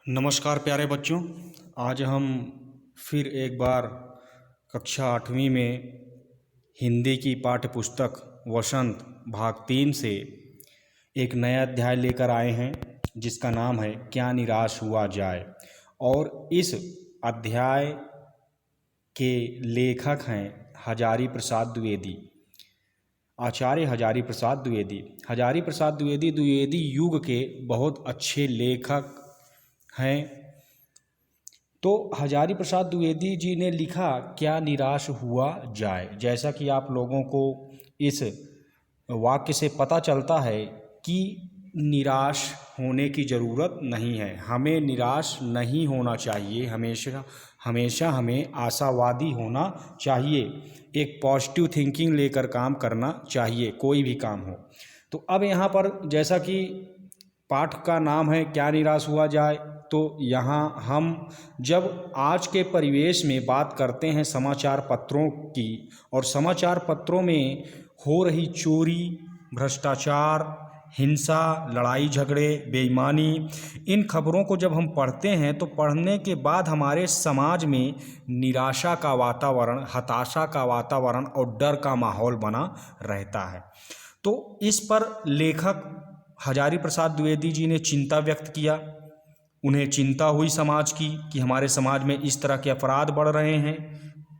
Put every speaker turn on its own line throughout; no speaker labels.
नमस्कार प्यारे बच्चों। आज हम फिर एक बार कक्षा 8वीं में हिंदी की पाठ्य पुस्तक वसंत भाग 3 से एक नया अध्याय लेकर आए हैं जिसका नाम है क्या निराश हुआ जाए। और इस अध्याय के लेखक हैं हजारी प्रसाद द्विवेदी, आचार्य हजारी प्रसाद द्विवेदी। हजारी प्रसाद द्विवेदी द्विवेदी युग के बहुत अच्छे लेखक हैं। तो हजारी प्रसाद द्विवेदी जी ने लिखा क्या निराश हुआ जाए। जैसा कि आप लोगों को इस वाक्य से पता चलता है कि निराश होने की ज़रूरत नहीं है, हमें निराश नहीं होना चाहिए, हमेशा हमें आशावादी होना चाहिए, एक पॉजिटिव थिंकिंग लेकर काम करना चाहिए, कोई भी काम हो। तो अब यहाँ पर जैसा कि पाठ का नाम है क्या निराश हुआ जाए, तो यहाँ हम जब आज के परिवेश में बात करते हैं समाचार पत्रों की, और समाचार पत्रों में हो रही चोरी, भ्रष्टाचार, हिंसा, लड़ाई झगड़े, बेईमानी, इन खबरों को जब हम पढ़ते हैं तो पढ़ने के बाद हमारे समाज में निराशा का वातावरण, हताशा का वातावरण और डर का माहौल बना रहता है। तो इस पर लेखक हजारी प्रसाद द्विवेदी जी ने चिंता व्यक्त किया। उन्हें चिंता हुई समाज की कि हमारे समाज में इस तरह के अपराध बढ़ रहे हैं।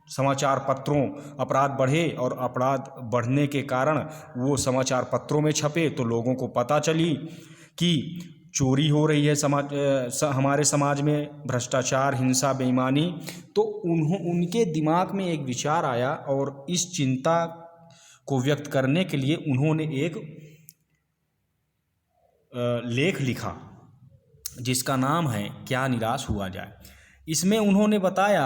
समाचार पत्रों अपराध बढ़े और अपराध बढ़ने के कारण वो समाचार पत्रों में छपे तो लोगों को पता चली कि चोरी हो रही है हमारे समाज में, भ्रष्टाचार, हिंसा, बेईमानी। तो उनके दिमाग में एक विचार आया और इस चिंता को व्यक्त करने के लिए उन्होंने एक लेख लिखा जिसका नाम है क्या निराश हुआ जाए। इसमें उन्होंने बताया,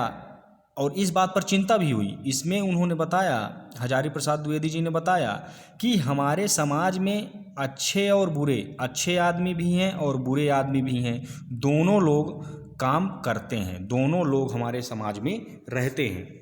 और इस बात पर चिंता भी हुई, इसमें उन्होंने बताया, हजारी प्रसाद द्विवेदी जी ने बताया कि हमारे समाज में अच्छे और बुरे, अच्छे आदमी भी हैं और बुरे आदमी भी हैं, दोनों लोग काम करते हैं, दोनों लोग हमारे समाज में रहते हैं।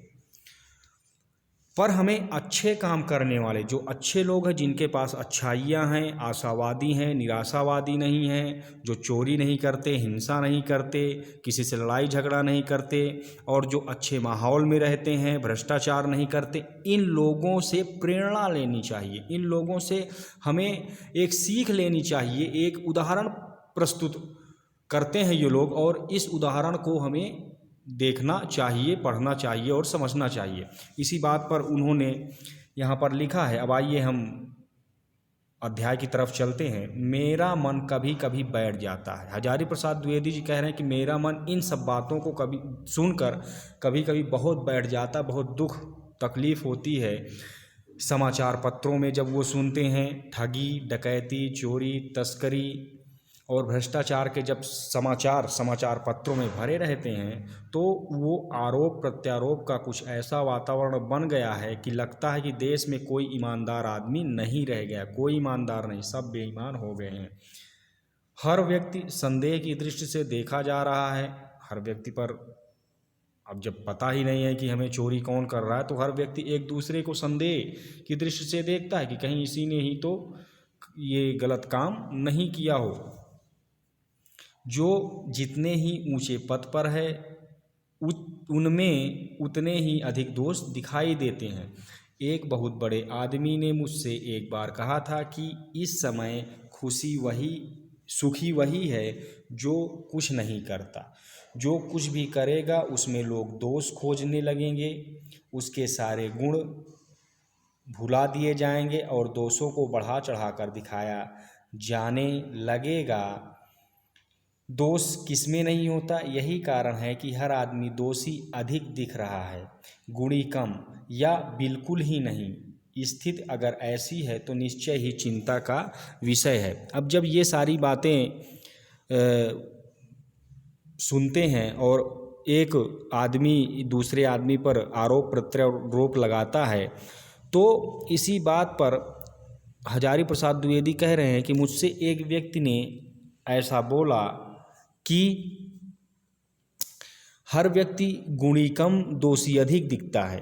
पर हमें अच्छे काम करने वाले, जो अच्छे लोग हैं, जिनके पास अच्छाइयाँ हैं, आशावादी हैं, निराशावादी नहीं हैं, जो चोरी नहीं करते, हिंसा नहीं करते, किसी से लड़ाई झगड़ा नहीं करते और जो अच्छे माहौल में रहते हैं, भ्रष्टाचार नहीं करते, इन लोगों से प्रेरणा लेनी चाहिए। इन लोगों से हमें एक सीख लेनी चाहिए। एक उदाहरण प्रस्तुत करते हैं ये लोग, और इस उदाहरण को हमें देखना चाहिए, पढ़ना चाहिए और समझना चाहिए। इसी बात पर उन्होंने यहाँ पर लिखा है। अब आइए हम अध्याय की तरफ चलते हैं। मेरा मन कभी कभी बैठ जाता है। हजारी प्रसाद द्विवेदी जी कह रहे हैं कि मेरा मन इन सब बातों को कभी सुनकर कभी कभी बहुत बैठ जाता, बहुत दुख तकलीफ़ होती है। समाचार पत्रों में जब वो सुनते हैं ठगी, डकैती, चोरी, तस्करी और भ्रष्टाचार के जब समाचार पत्रों में भरे रहते हैं तो वो आरोप प्रत्यारोप का कुछ ऐसा वातावरण बन गया है कि लगता है कि देश में कोई ईमानदार आदमी नहीं रह गया, कोई ईमानदार नहीं, सब बेईमान हो गए हैं। हर व्यक्ति संदेह की दृष्टि से देखा जा रहा है। हर व्यक्ति पर अब जब पता ही नहीं है कि हमें चोरी कौन कर रहा है तो हर व्यक्ति एक दूसरे को संदेह की दृष्टि से देखता है कि कहीं इसी ने ही तो ये गलत काम नहीं किया हो। जो जितने ही ऊंचे पद पर है उनमें उतने ही अधिक दोष दिखाई देते हैं। एक बहुत बड़े आदमी ने मुझसे एक बार कहा था कि इस समय सुखी वही है जो कुछ नहीं करता। जो कुछ भी करेगा उसमें लोग दोष खोजने लगेंगे, उसके सारे गुण भुला दिए जाएंगे और दोषों को बढ़ा चढ़ाकर दिखाया जाने लगेगा। दोष किसमें नहीं होता, यही कारण है कि हर आदमी दोषी अधिक दिख रहा है, गुणी कम या बिल्कुल ही नहीं। स्थिति अगर ऐसी है तो निश्चय ही चिंता का विषय है। अब जब ये सारी बातें सुनते हैं और एक आदमी दूसरे आदमी पर आरोप प्रत्यारोप लगाता है तो इसी बात पर हजारी प्रसाद द्विवेदी कह रहे हैं कि मुझसे एक व्यक्ति ने ऐसा बोला कि हर व्यक्ति गुणी कम, दोषी अधिक दिखता है।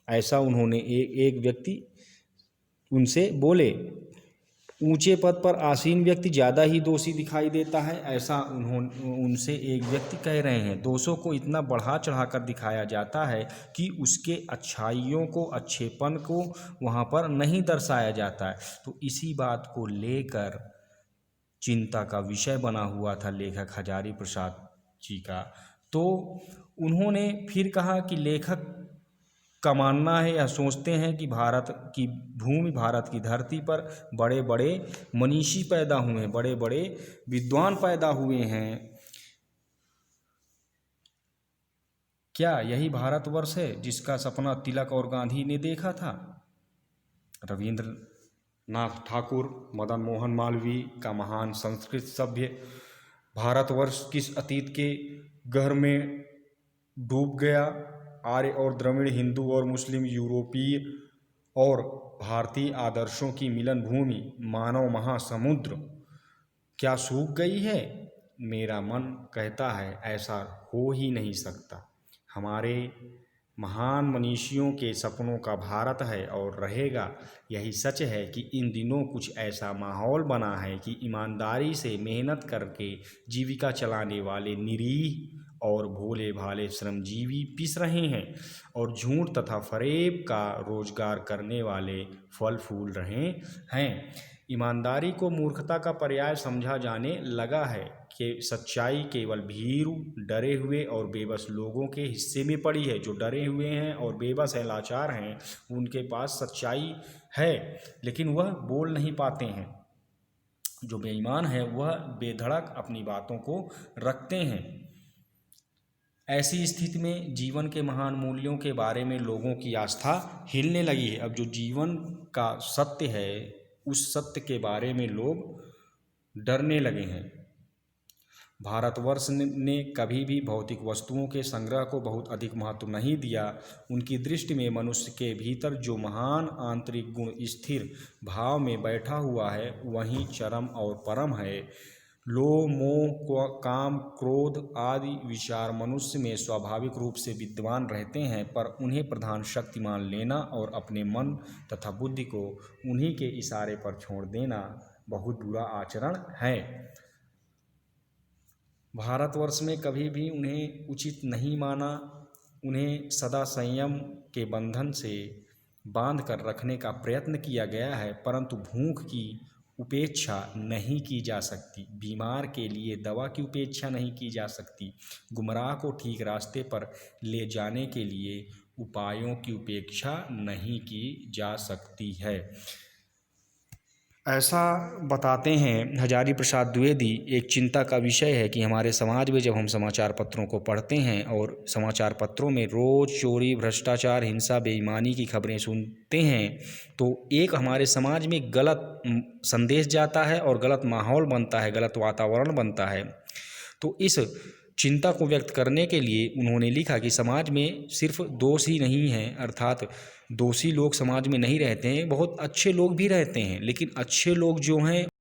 ऐसा उन्होंने एक व्यक्ति उनसे बोले। ऊंचे पद पर आसीन व्यक्ति ज़्यादा ही दोषी दिखाई देता है, ऐसा उनसे एक व्यक्ति कह रहे हैं। दोषों को इतना बढ़ा चढ़ाकर दिखाया जाता है कि उसके अच्छाइयों को, अच्छेपन को वहाँ पर नहीं दर्शाया जाता है। तो इसी बात को लेकर चिंता का विषय बना हुआ था लेखक हजारी प्रसाद जी का। तो उन्होंने फिर कहा कि लेखक का मानना है या सोचते हैं कि भारत की भूमि, भारत की धरती पर बड़े बड़े मनीषी पैदा हुए हैं, बड़े बड़े विद्वान पैदा हुए हैं। क्या यही भारतवर्ष है जिसका सपना तिलक और गांधी ने देखा था? रविंद्रनाथ ठाकुर, मदन मोहन मालवीय का महान संस्कृत सभ्य भारतवर्ष किस अतीत के गहर में डूब गया। आर्य और द्रविड़, हिंदू और मुस्लिम, यूरोपीय और भारतीय आदर्शों की मिलन भूमि, मानव महासमुद्र क्या सूख गई है? मेरा मन कहता है ऐसा हो ही नहीं सकता। हमारे महान मनीषियों के सपनों का भारत है और रहेगा। यही सच है कि इन दिनों कुछ ऐसा माहौल बना है कि ईमानदारी से मेहनत करके जीविका चलाने वाले निरीह और भोले भाले श्रमजीवी पिस रहे हैं और झूठ तथा फरेब का रोजगार करने वाले फल फूल रहे हैं। ईमानदारी को मूर्खता का पर्याय समझा जाने लगा है कि सच्चाई केवल भीरू, डरे हुए और बेबस लोगों के हिस्से में पड़ी है। जो डरे हुए हैं और बेबस हैं, लाचार हैं, उनके पास सच्चाई है लेकिन वह बोल नहीं पाते हैं। जो बेईमान है वह बेधड़क अपनी बातों को रखते हैं। ऐसी स्थिति में जीवन के महान मूल्यों के बारे में लोगों की आस्था हिलने लगी है। अब जो जीवन का सत्य है उस सत्य के बारे में लोग डरने लगे हैं। भारतवर्ष ने कभी भी भौतिक वस्तुओं के संग्रह को बहुत अधिक महत्व नहीं दिया। उनकी दृष्टि में मनुष्य के भीतर जो महान आंतरिक गुण स्थिर भाव में बैठा हुआ है वही चरम और परम है। लोभ, मोह, काम, क्रोध आदि विचार मनुष्य में स्वाभाविक रूप से विद्यमान रहते हैं, पर उन्हें प्रधान शक्ति मान लेना और अपने मन तथा बुद्धि को उन्हीं के इशारे पर छोड़ देना बहुत बुरा आचरण है। भारतवर्ष में कभी भी उन्हें उचित नहीं माना। उन्हें सदा संयम के बंधन से बांध कर रखने का प्रयत्न किया गया है, परंतु भूख की उपेक्षा नहीं की जा सकती, बीमार के लिए दवा की उपेक्षा नहीं की जा सकती, गुमराह को ठीक रास्ते पर ले जाने के लिए उपायों की उपेक्षा नहीं की जा सकती है। ऐसा बताते हैं हजारी प्रसाद द्विवेदी। एक चिंता का विषय है कि हमारे समाज में जब हम समाचार पत्रों को पढ़ते हैं और समाचार पत्रों में रोज़ चोरी, भ्रष्टाचार, हिंसा, बेईमानी की खबरें सुनते हैं तो एक हमारे समाज में गलत संदेश जाता है और गलत माहौल बनता है, गलत वातावरण बनता है। तो इस चिंता को व्यक्त करने के लिए उन्होंने लिखा कि समाज में सिर्फ दोष ही नहीं है, अर्थात दोषी लोग समाज में नहीं रहते हैं, बहुत अच्छे लोग भी रहते हैं, लेकिन अच्छे लोग जो हैं